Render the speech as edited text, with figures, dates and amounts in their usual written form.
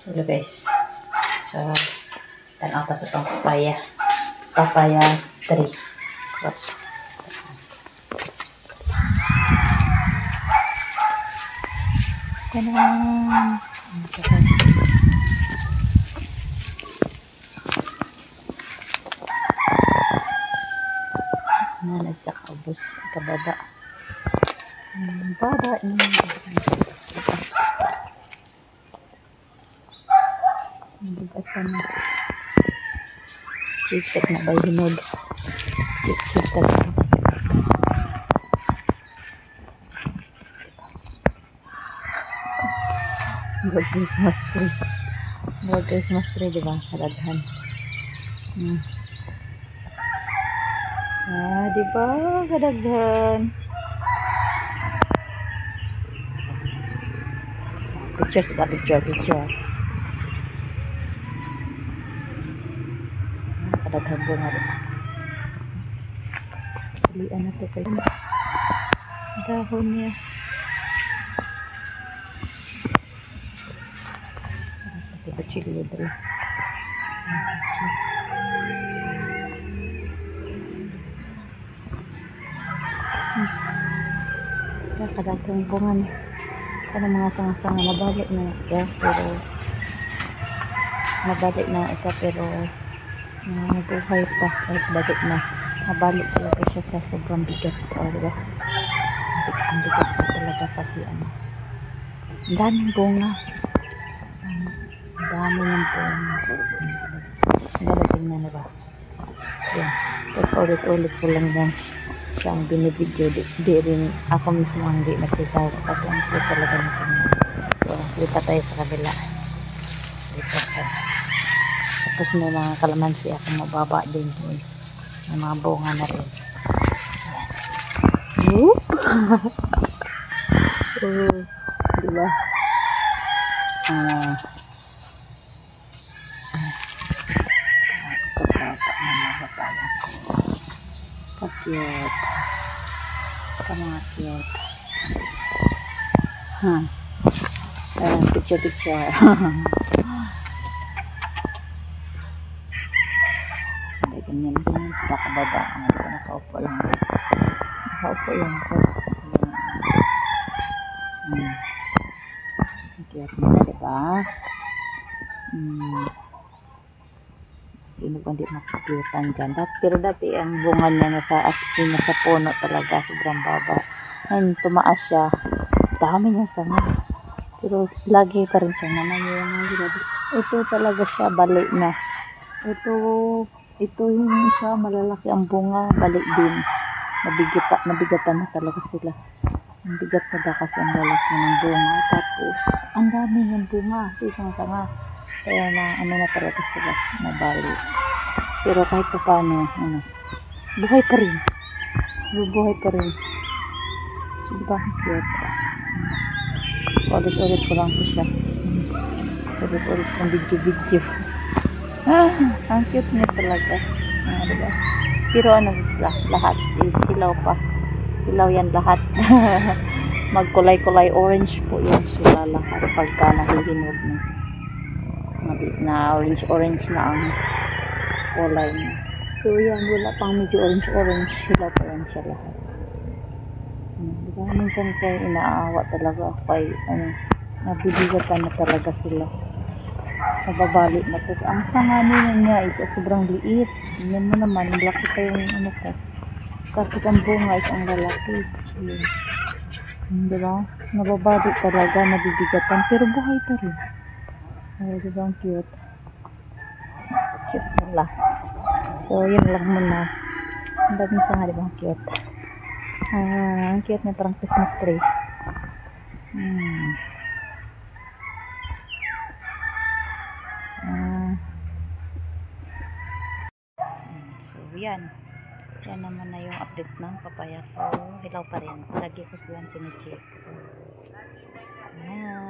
Hello guys. So, tanaw ta sa itong papaya. Papaya tree. Tanang! Nagkakaubos kababa. Baba niya. Nagbasan na. Chik-chik na ba hinog? Chik-chik na ba? Mag Christmas tree. Mag Christmas tree, diba? Karadhan. Diba? Kadaghan. Picture sila, picture. Kadaghan po nga rin. Pilihan na ito kayo. Dahon niya. Ito chili libre. Kadaghan po nga niya. Para mga sanga-sanga nabalik na siya, pero nabalik na ito, pero nabuhay pa kahit balik na. Nabalik talaga siya sa sobrang bigat. Diba? Ang bigat pa talaga kasi ano. Ang daming bunga. Ang dami ng bunga. Ang dalating na diba? Yan. Tapos ulit-ulit ko lang yan. Siyang binibidyo. Di rin ako mismo hindi nagsisawa kasi ang cute talaga nito. So, lipat tayo sa kabila. Lipat tayo. Tapos may mga kalamansi ako mababa din. May mga bunga na rin. Diba? Cute. Mga cute. Picture. Ganyan din sa kababa. Nakaupo lang. Nakaupo lang ko. Cute na, diba? Sino pa hindi makakutan dyan. Pero dati ang bunga niya nasa puno talaga. Sobrang baba. Ngayon tumaas siya. Dami niya sanga. Pero lagi pa rin siya naman. Ito talaga siya balik na. Ito yung siya malalaki ang bunga. Balik din. Nabigatan na talaga sila. Ang bigat na kasi ang lalaki ng bunga. Tapos ang dami ng bunga. Isang sanga. Kaya na talaga sila nabalik. Pero kahit pa paano, buhay pa rin. Bubuhay pa rin. So, diba? Cute. Ulit-ulit ko lang po siya. Ulit-ulit kong video. Ang cute niya talaga. Diba? Pero lahat is hilaw pa. Hilaw yan lahat. Magkulay-kulay orange po yan sila lahat. Pagka nahihinog na orange na ang kulay niya. So yan, wala pang medyo orange. Hilaw pa yan siya lahat. Diba? Minsan kayo inaawa talaga kay nabibigatan na talaga sila. Nababalik na po. Ang sanga niya is sobrang liit. Yan mo naman, laki pa yung ko. Tapos ang bunga is ang lalaki. Diba? Nababalik talaga, nabibigatan. Pero buhay pa rin. Diba ang cute? Cute nila. So, yun lang muna. Ang daming sanga, diba ang cute? Ang cute na parang Christmas tree. So, yan. Yan naman na yung update ng papaya. So, hilaw pa rin. Lagi ko silang pinicheck. So, yan.